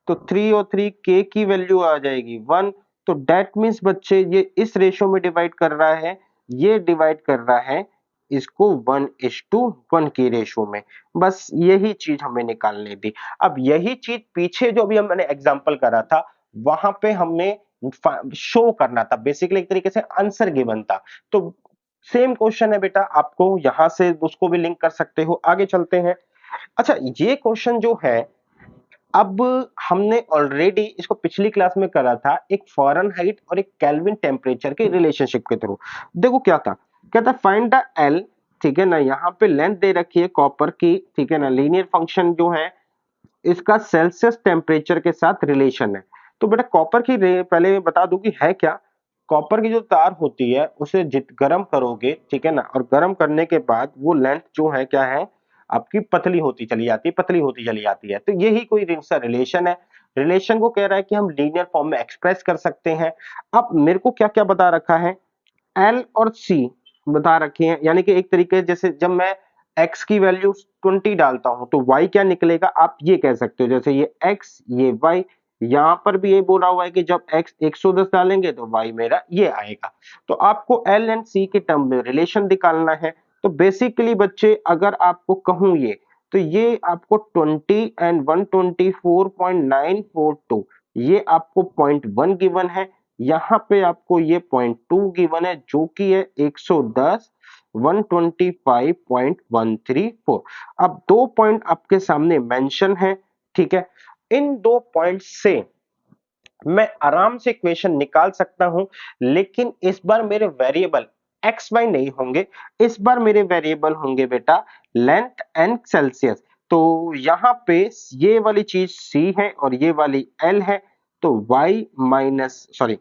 तो 3 और 3 k की वैल्यू आ जाएगी 1, तो दैट मीन्स बच्चे ये इस रेशो में डिवाइड कर रहा है, ये डिवाइड कर रहा है इसको 1:1 की रेशो में। बस यही चीज हमें निकालने दी। अब यही चीज पीछे जो भी मैंने एग्जांपल करा था वहां पे हमें शो करना था, बेसिकली एक तरीके से आंसर गिवन था। तो सेम क्वेश्चन है बेटा, आपको यहां से उसको भी लिंक कर सकते हो। आगे चलते हैं। अच्छा, ये क्वेश्चन जो है, अब हमने ऑलरेडी इसको पिछली क्लास में करा था एक फ़ारेनहाइट और एक केल्विन टेम्परेचर के रिलेशनशिप के थ्रू। देखो क्या था, क्या था, फाइंड द एल, ठीक है ना, यहाँ पे लेंथ दे रखी है कॉपर की, ठीक है ना, लीनियर फंक्शन जो है इसका सेल्सियस टेम्परेचर के साथ रिलेशन है। तो बेटा कॉपर की पहले बता दूं कि है क्या। कॉपर की जो तार होती है उसे जित गर्म करोगे, ठीक है ना, और गर्म करने के बाद वो लेंथ जो है क्या है आपकी पतली होती चली जाती है, पतली होती चली जाती है। तो यही कोई सा रिलेशन है। रिलेशन को कह रहा है कि हम लीनियर फॉर्म में एक्सप्रेस कर सकते हैं। अब मेरे को क्या क्या बता रखा है, एल और सी बता रखे हैं, यानी कि एक तरीके जैसे जब मैं x की वैल्यू 20 डालता हूं तो y क्या निकलेगा, आप ये कह सकते हो, जैसे ये x ये y। यहां पर भी ये बोला हुआ है कि जब x 110 डालेंगे तो y मेरा ये आएगा। तो आपको l एंड c के टर्म में रिलेशन निकालना है। तो बेसिकली बच्चे अगर आपको कहूं ये, तो ये आपको 20 एंड 124.942 ये आपको 0.1 गिवन है। यहाँ पे आपको ये 0.2 गिवन है जो कि है 110 125.134। अब दो पॉइंट आपके सामने मेंशन है, ठीक है। इन दो पॉइंट से मैं आराम से इक्वेशन निकाल सकता हूं, लेकिन इस बार मेरे वेरिएबल एक्स वाई नहीं होंगे। इस बार मेरे वेरिएबल होंगे बेटा लेंथ एंड सेल्सियस। तो यहां पे ये वाली चीज सी है और ये वाली एल है। तो y minus sorry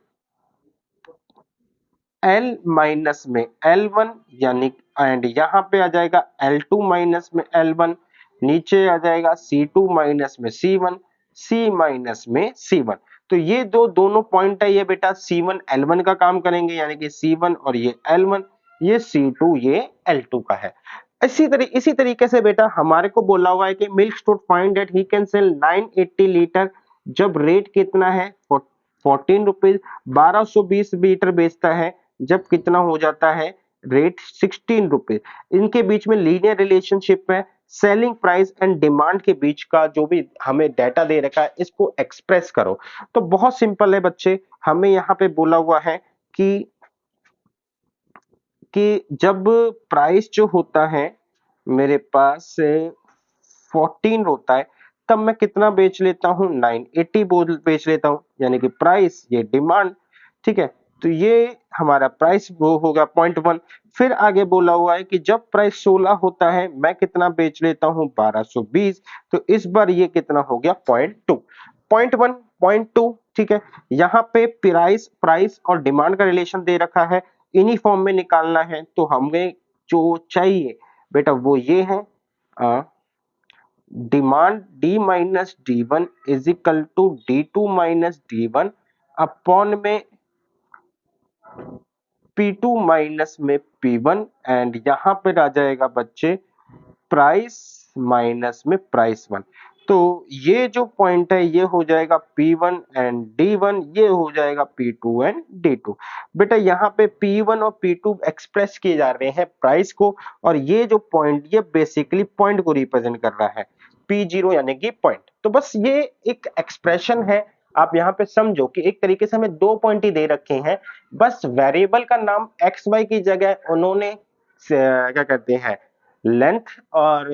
L minus में L1, यानी एंड यहां पे आ जाएगा L2 माइनस में L1, नीचे आ जाएगा C2 माइनस में C1, C माइनस में C1। तो ये दोनों पॉइंट है ये बेटा C1 L1 का काम करेंगे, यानी कि C1 और ये L1, ये C2 ये L2 का है। इसी तरीके से बेटा हमारे को बोला हुआ है कि milk store find that he can sell 980 litre, जब रेट कितना है 14 रुपीज, 1220 लीटर बेचता है जब कितना हो जाता है रेट 16 रुपीज। इनके बीच में लीनियर रिलेशनशिप है, सेलिंग प्राइस एंड डिमांड के बीच का जो भी हमें डाटा दे रखा है इसको एक्सप्रेस करो। तो बहुत सिंपल है बच्चे, हमें यहाँ पे बोला हुआ है कि जब प्राइस जो होता है मेरे पास 14 होता है, तब मैं कितना बेच लेता हूं 980 बेच लेता हूं, यानी कि प्राइस ये डिमांड, ठीक है। तो ये हमारा प्राइस वो होगा 0.1। फिर आगे बोला हुआ है कि जब प्राइस 16 होता है मैं कितना बेच लेता हूं 1220। तो इस बार ये कितना हो गया 0.2, 0.1 0.2, ठीक है। यहाँ पे प्राइस प्राइस और डिमांड का रिलेशन दे रखा है, इन्हीं फॉर्म में निकालना है। तो हमें जो चाहिए बेटा वो ये है, demand D minus D one is equal to D two minus D one upon में P2 माइनस में P1, एंड यहां पर आ जाएगा बच्चे प्राइस माइनस में प्राइस वन। तो ये जो पॉइंट है ये हो जाएगा P1 एंड D1, ये हो जाएगा P2 एंड D2। बेटा यहाँ पे P1 और P2 एक्सप्रेस किए जा रहे हैं प्राइस को, और ये जो पॉइंट ये बेसिकली पॉइंट को रिप्रेजेंट कर रहा है, P0 यानी कि पॉइंट। तो बस ये एक एक्सप्रेशन है, आप यहाँ पे समझो कि एक तरीके से हमें दो पॉइंट ही दे रखे हैं, बस वेरिएबल का नाम एक्स वाई की जगह उन्होंने क्या कहते हैं लेंथ और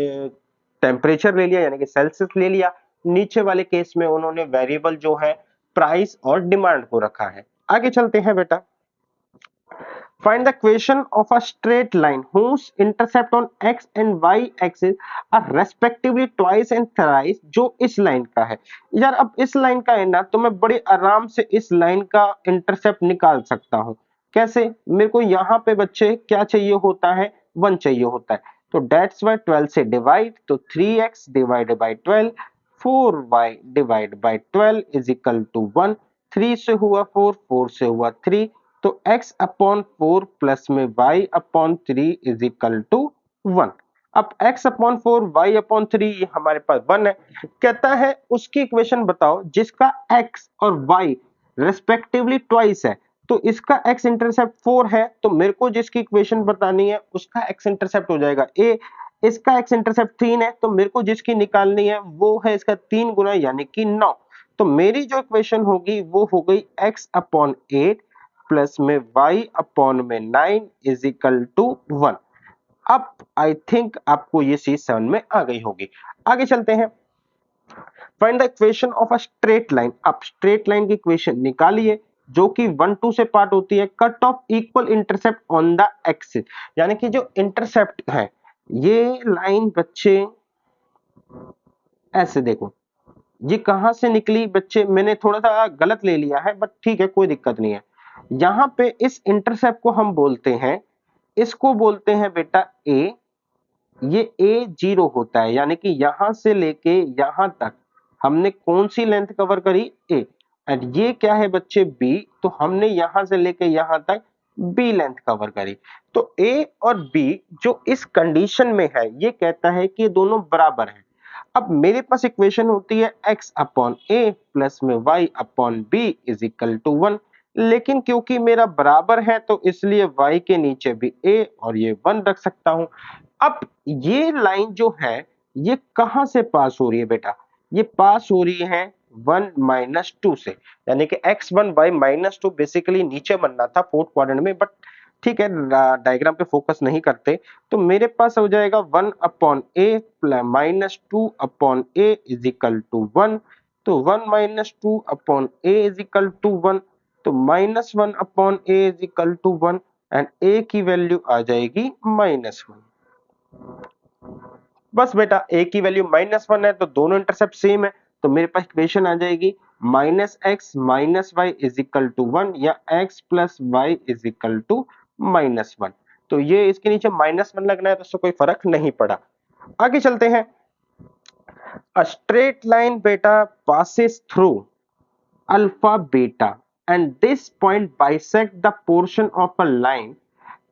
टेम्परेचर ले लिया, यानी कि सेल्सियस ले लिया। नीचे वाले केस में उन्होंने वेरिएबल जो है प्राइस और डिमांड को रखा है। आगे चलते हैं बेटा। Find the equation of a straight line whose intercept on x and y axis are respectively twice and thrice, जो इस लाइन का है। यार अब इस लाइन का है ना, तो मैं बड़े आराम से इस लाइन का इंटरसेप्ट निकाल सकता हूं। कैसे, मेरे को यहाँ पे बच्चे क्या चाहिए होता है 1 चाहिए होता है। तो डेट्स वाई 12 से डिवाइड, तो 3x divided by 12, 4y divide by 12 is equal to 1। 3 से हुआ 4, 4 से हुआ 3, तो x अपॉन 4 प्लस में y upon 3 is equal to 1। अब x अपॉन 4 y अपॉन 3 ये हमारे पास 1 है। कहता है उसकी इक्वेशन बताओ जिसका x और y रेस्पेक्टिवली ट्वाइस है, तो इसका x इंटरसेप्ट 4 है, तो मेरे को जिसकी इक्वेशन बतानी है उसका x इंटरसेप्ट हो जाएगा a, इसका x इंटरसेप्ट 3 है, तो मेरे को जिसकी निकालनी है वो है इसका 3 गुना यानी कि 9। तो मेरी जो इक्वेशन होगी वो हो गई x अपॉन 8 प्लस में y अपॉन में 9 इज इक्वल टू 1। अब आई थिंक आपको ये चीज समझ में आ गई होगी। आगे चलते हैं। Find the equation of a straight line. आप स्ट्रेट लाइन की इक्वेशन निकालिए जो कि 1 2 से पार्ट होती है। Cut off equal intercept on the axis, यानी कि जो इंटरसेप्ट है ये लाइन बच्चे ऐसे देखो, ये कहां से निकली बच्चे, मैंने थोड़ा सा गलत ले लिया है बट ठीक है कोई दिक्कत नहीं है। यहां पे इस इंटरसेप्ट को हम बोलते हैं, इसको बोलते हैं बेटा ए, ये ए जीरो होता है, यानी कि यहां से लेके यहां तक हमने कौन सी लेंथ कवर करी ए, और ये क्या है बच्चे बी, तो हमने यहां से लेके यहां तक बी लेंथ कवर करी। तो ए और बी जो इस कंडीशन में है ये कहता है कि ये दोनों बराबर हैं। अब मेरे पास इक्वेशन होती है x अपॉन ए प्लस में y upon B is equal to 1, लेकिन क्योंकि मेरा बराबर है तो इसलिए y के नीचे भी a और ये 1 रख सकता हूं। अब ये लाइन जो है ये कहां से पास हो रही है बेटा, ये पास हो रही है 1 माइनस 2 से, यानी कि x1 y माइनस 2 बेसिकली नीचे बनना था फोर्थ क्वाड्रेंट में, बट ठीक है डायग्राम पे फोकस नहीं करते। तो मेरे पास हो जाएगा 1 upon a minus 2 upon a is equal to 1, तो 1 minus 2 upon a is equal to 1, तो minus 1 upon a is equal to 1 and a की वैल्यू आ जाएगी -1। बस बेटा ए की वैल्यू -1 है तो दोनों इंटरसेप्ट सेम है, तो मेरे पास इक्वेशन आ जाएगी -x minus y is equal to 1 या x plus y is equal to -1। तो ये इसके नीचे -1 लगना है तो उससे कोई फर्क नहीं पड़ा। आगे चलते हैं। अ स्ट्रेट लाइन बेटा passes through alpha beta and this point bisect the portion of a line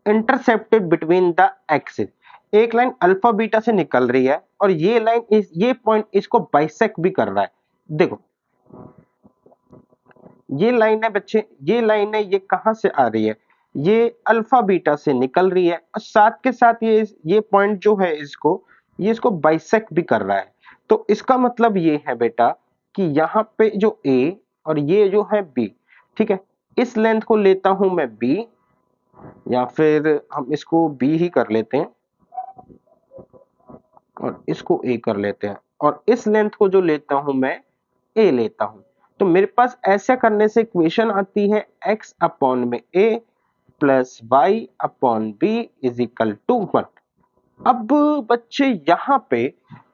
intercepted between the axis. एक लाइन अल्फा बीटा से निकल रही है और ये लाइन ये पॉइंट इसको बाइसेक्ट भी कर रहा है। देखो ये लाइन है बच्चे, ये लाइन है, ये कहां से आ रही है, ये अल्फा बीटा से निकल रही है और साथ के साथ ये पॉइंट जो है ये इसको बाइसेक्ट भी कर रहा है। तो इसका मतलब ये है बेटा कि यहाँ पे जो ए और ये जो है बी, ठीक है, इस लेंथ को लेता हूं मैं बी, या फिर हम इसको बी ही कर लेते हैं और इसको ए कर लेते हैं, और इस लेंथ को जो लेता हूं मैं ए लेता हूं। तो मेरे पास ऐसा करने से इक्वेशन आती है x अपॉन में a plus Y upon B is equal to 1। अब बच्चे यहाँ पे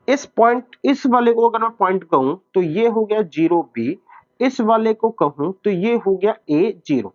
इस पॉइंट, इस वाले को अगर मैं पॉइंट कहूं तो ये हो गया 0b, इस वाले को कहूं तो ये हो गया a0।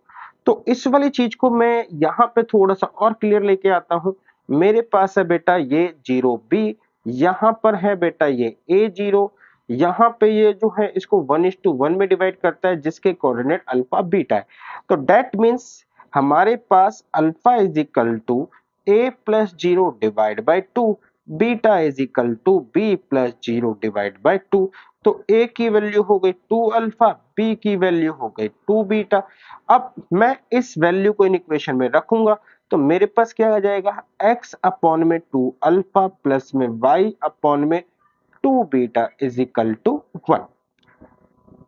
तो इस वाली चीज को मैं यहाँ पे थोड़ा सा और क्लियर लेके आता हूं। मेरे पास है बेटा ये 0b, यहाँ पर है बेटा ये a0, यहाँ पे ये जो है इसको 1:1 में डिवाइड करता है जिसके कोऑर्डिनेट अल्फा बीटा है। तो दैट मींस हमारे पास alpha is equal to a plus 0 divide by 2, beta is equal to b plus 0 divide by 2। तो a की वैल्यू हो गई 2 अल्फा, b की वैल्यू हो गई 2 बीटा। अब मैं इस वैल्यू को इन इक्वेशन में रखूंगा तो मेरे पास क्या आ जाएगा, x अपॉन में 2 अल्फा प्लस में y अपॉन में 2 बीटा इज इक्वल टू 1।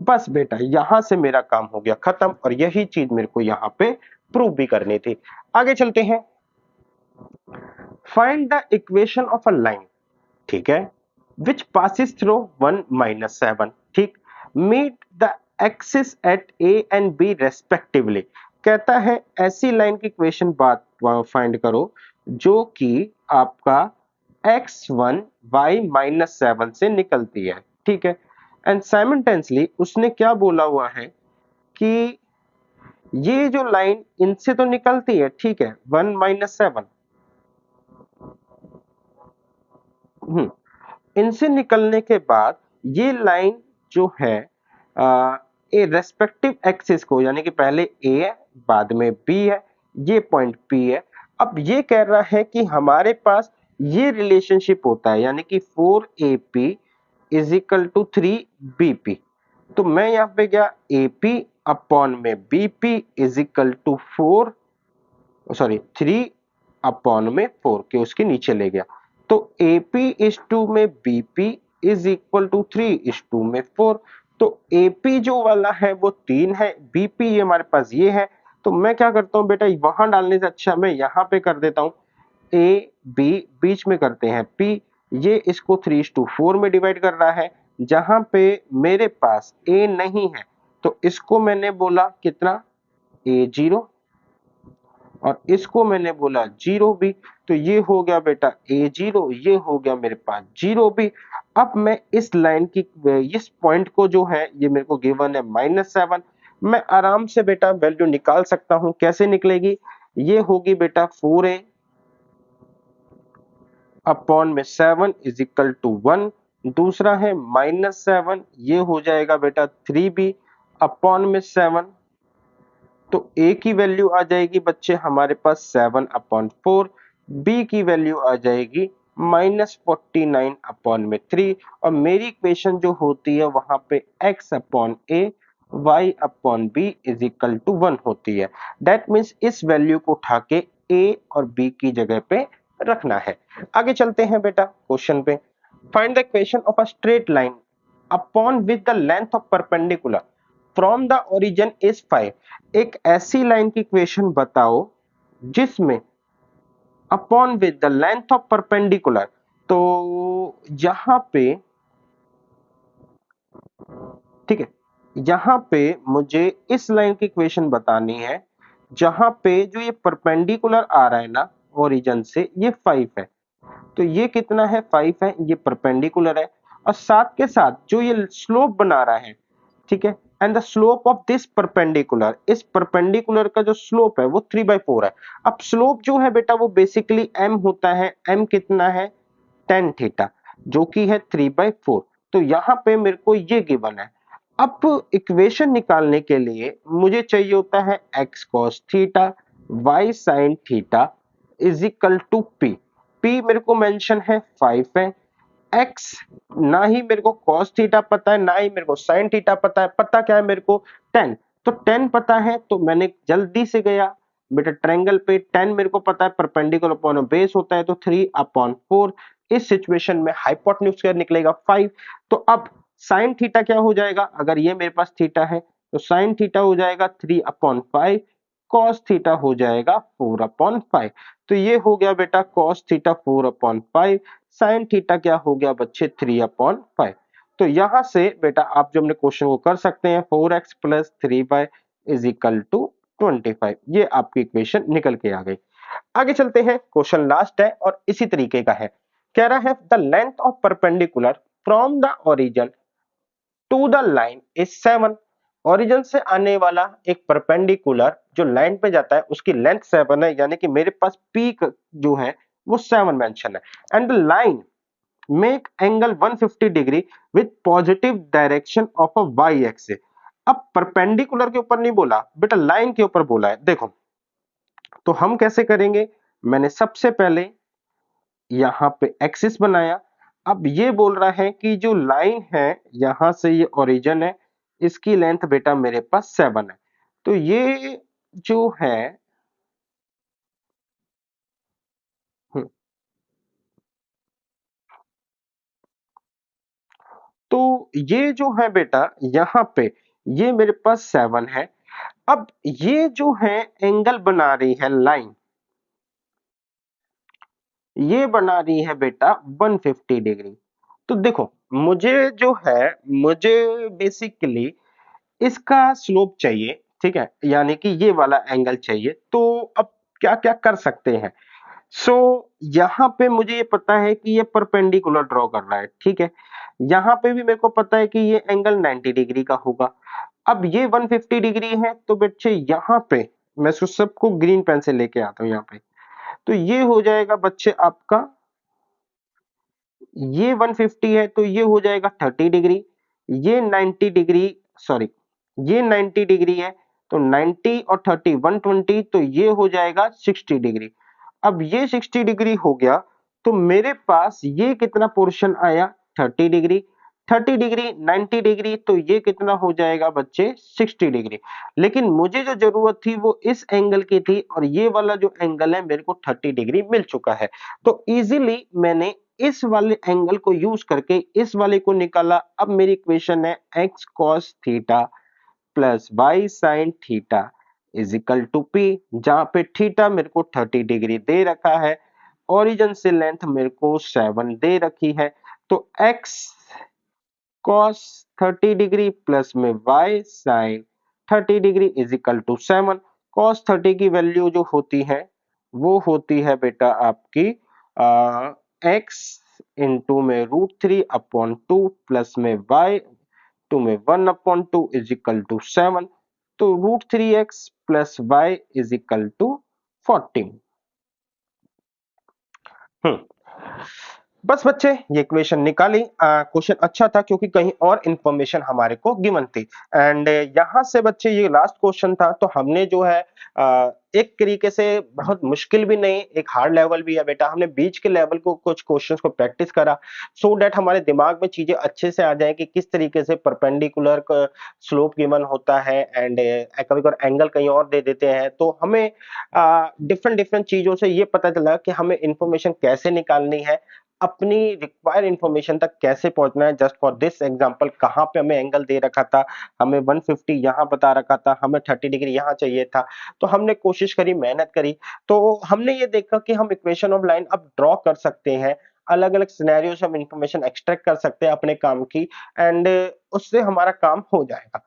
बस बेटा यहां से मेरा काम हो गया खत्म, और यही चीज मेरे को यहाँ पे प्रूव भी करनी थी। आगे चलते हैं। Find the equation of a line, ठीक है, विच पासिस थ्रू 1 -7, ठीक, meet the axis at A and B respectively. कहता है ऐसी लाइन की इक्वेशन बात फाइंड करो जो कि आपका x1 y -7 से निकलती है, ठीक है, एंड साइमल्टेनियसली उसने क्या बोला हुआ है कि ये जो लाइन इनसे तो निकलती है, ठीक है, 1 -7, इनसे निकलने के बाद ये लाइन जो है ए रेस्पेक्टिव एक्सिस को, यानी कि पहले ए है बाद में बी है, ये पॉइंट पी है। अब ये कह रहा है कि हमारे पास ये रिलेशनशिप होता है, यानी कि 4AP is equal to 3BP। तो मैं यहाँ पे गया AP अपॉन में BP is equal to 4, sorry 3 upon में 4 के उसके नीचे ले गया, तो AP इज टू में BP is equal to 3 is to में 4। तो AP जो वाला है वो 3 है, BP ये हमारे पास ये है, तो मैं क्या करता हूं बेटा, वहां डालने से अच्छा मैं यहां पे कर देता हूं A B, बीच में करते हैं P, ये इसको 3:4 में डिवाइड कर रहा है, जहां पे मेरे पास A नहीं है तो इसको मैंने बोला कितना, A0, और इसको मैंने बोला 0B, तो ये हो गया बेटा A0, ये हो गया मेरे पास 0B। अब मैं इस लाइन की, इस पॉइंट को जो है ये मेरे को गिवन है -7, मैं आराम से बेटा वैल्यू निकाल सकता हूं, कैसे निकलेगी, ये होगी बेटा 4A अपॉन में 7 इज इक्वल टू 1, दूसरा है -7, ये हो जाएगा बेटा 3B अपॉन में 7, तो A की वैल्यू आ जाएगी बच्चे हमारे पास 7/4, B की वैल्यू आ जाएगी -49 अपॉन में 3, और मेरी इक्वेशन जो होती है वहां पे x upon A y upon B is equal to 1 होती है। दैट मीन्स इस वैल्यू को उठा के A और B की जगह पे रखना है। आगे चलते हैं बेटा क्वेश्चन पे। Find the equation of a straight line upon with the length of perpendicular from the origin is 5। एक ऐसी लाइन की इक्वेशन बताओ जिसमें upon with the length of perpendicular, तो यहां पे, ठीक है, यहां पे मुझे इस लाइन की इक्वेशन बतानी है जहां पे जो ये परपेंडिकुलर आ रहा है ना ओरिजिन से, ये 5 है, तो ये कितना है 5 है, ये परपेंडिकुलर है, और साथ के साथ जो ये स्लोप बना रहा है, ठीक है, and the slope of this perpendicular, इस परपेंडिकुलर का जो स्लोप है वो 3/4 है। अब स्लोप जो है बेटा वो बेसिकली m होता है, m कितना है tan थीटा, जो कि है 3/4, तो यहां पे मेरे को ये गिवन है। अब इक्वेशन निकालने के लिए मुझे चाहिए होता है x cos theta y sin theta is equal to p, p मेरे को मेंशन है 5 है, x ना ही मेरे को cos थीटा पता है ना ही मेरे को sin थीटा पता है, पता क्या है मेरे को tan, तो tan पता है, तो मैंने जल्दी से गया बेटा ट्रायंगल पे, tan मेरे को पता है परपेंडिकुलर अपॉन बेस होता है तो 3/4, इस सिचुएशन में हाइपोटेन्यूज स्क्वायर निकलेगा 5, तो अब sin थीटा क्या हो जाएगा, अगर ये मेरे पास थीटा है तो sin थीटा हो जाएगा 3/5, cos थीटा हो जाएगा 4/5, तो ये हो गया बेटा cos थीटा 4/5, sin थीटा क्या हो गया बच्चे 3/5। तो यहां से बेटा आप जो अपने क्वेश्चन को कर सकते हैं 4x plus 3y is equal to 25, ये आपकी इक्वेशन निकल के आ गई। आगे चलते हैं, क्वेश्चन लास्ट है और इसी तरीके का है, कह रहा है the length of perpendicular from the origin to the line is 7। Origin से आने वाला एक परपेंडिकुलर जो लाइन पे जाता है उसकी लेंथ 7 है, यानी कि मेरे पास पीक जो है वो 7 मेंशन है, and the line make angle 150 degree with positive direction of a Y axis. अब परपेंडिकुलर के ऊपर नहीं बोला बेटा, लाइन के ऊपर बोला है। देखो तो हम कैसे करेंगे, मैंने सबसे पहले यहां पे एक्सिस बनाया, अब ये बोल रहा है कि जो लाइन है यहां से ये ओरिजिन है, इसकी लेंथ बेटा मेरे पास 7 है, तो ये जो है, हम्म, तो ये जो है बेटा यहां पे ये मेरे पास 7 है। अब ये जो है एंगल बना रही है लाइन, ये बना रही है बेटा 150 डिग्री। तो देखो मुझे जो है, मुझे बेसिकली इसका स्लोप चाहिए, ठीक है, यानी कि ये वाला एंगल चाहिए, तो अब क्या क्या कर सकते हैं। सो यहां पे मुझे ये पता है कि ये परपेंडिकुलर ड्रॉ कर रहा है, ठीक है, यहां पे भी मेरे को पता है कि ये एंगल 90 डिग्री का होगा। अब ये 150 डिग्री है, तो बच्चे यहां पे मैं सबको ग्रीन पेन से लेके आता हूं यहाँ पे, तो ये हो जाएगा बच्चे आपका, ये 150 है तो ये हो जाएगा 30 डिग्री, ये 90 डिग्री, सॉरी ये 90 डिग्री है, तो 90 और 30 120, तो ये हो जाएगा 60 डिग्री। अब ये 60 डिग्री हो गया, तो मेरे पास ये कितना पोर्शन आया 30 डिग्री, 30 डिग्री 90 डिग्री, तो ये कितना हो जाएगा बच्चे 60 डिग्री। लेकिन मुझे जो जरूरत थी वो इस एंगल की थी और ये वाला जो एंगल है मेरे को 30 डिग्री मिल चुका है। तो इजीली मैंने इस वाले एंगल को यूज करके इस वाले को निकाला। अब मेरी इक्वेशन है x cos theta plus y sin theta is equal to p, जहां पे थीटा मेरे को 30 डिग्री दे रखा है, ओरिजिन से लेंथ मेरे को 7 दे रखी है। तो x cos 30 डिग्री प्लस में y sin 30 degree is equal to 7। cos 30 की वैल्यू जो होती है वो होती है बेटा आपकी x इंटू में √3/2 प्लस में y टू में 1/2 इज इक्वल टू 7। तो √3x plus y is equal to 14। बस बच्चे ये इक्वेशन निकाली। क्वेश्चन अच्छा था क्योंकि कहीं और इंफॉर्मेशन हमारे को गिवन थी। एंड यहां से बच्चे ये लास्ट क्वेश्चन था, तो हमने जो है एक तरीके से बहुत मुश्किल भी नहीं, एक हार्ड लेवल भी है बेटा, हमने बीच के लेवल को कुछ क्वेश्चंस को प्रैक्टिस करा सो दैट हमारे दिमाग में चीजें अच्छे से आ जाए कि किस तरीके से परपेंडिकुलर स्लोप गिवन होता है एंड कभी कभी एंगल कहीं और दे देते हैं, तो हमें डिफरेंट डिफरेंट चीजों से ये पता चला कि हमें इंफॉर्मेशन कैसे निकालनी है, अपनी रिक्वायर्ड इंफॉर्मेशन तक कैसे पहुंचना है। जस्ट फॉर दिस एग्जांपल कहां पे हमें एंगल दे रखा था, हमें 150 यहां बता रखा था, हमें 30 डिग्री यहां चाहिए था, तो हमने कोशिश करी, मेहनत करी, तो हमने ये देखा कि हम इक्वेशन ऑफ लाइन अब ड्रॉ कर सकते हैं, अलग अलग सिनेरियो से हम इंफॉर्मेशन एक्सट्रैक्ट कर सकते हैं अपने काम की, एंड उससे हमारा काम हो जाएगा।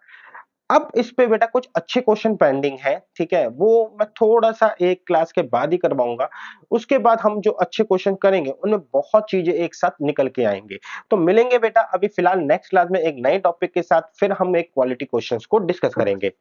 अब इस पे बेटा कुछ अच्छे क्वेश्चन पेंडिंग है, ठीक है, वो मैं थोड़ा सा एक क्लास के बाद ही करवाऊंगा। उसके बाद हम जो अच्छे क्वेश्चन करेंगे उनमें बहुत चीजें एक साथ निकल के आएंगे। तो मिलेंगे बेटा अभी फिलहाल नेक्स्ट क्लास में एक नए टॉपिक के साथ, फिर हम एक क्वालिटी क्वेश्चंस को डिस्कस करेंगे।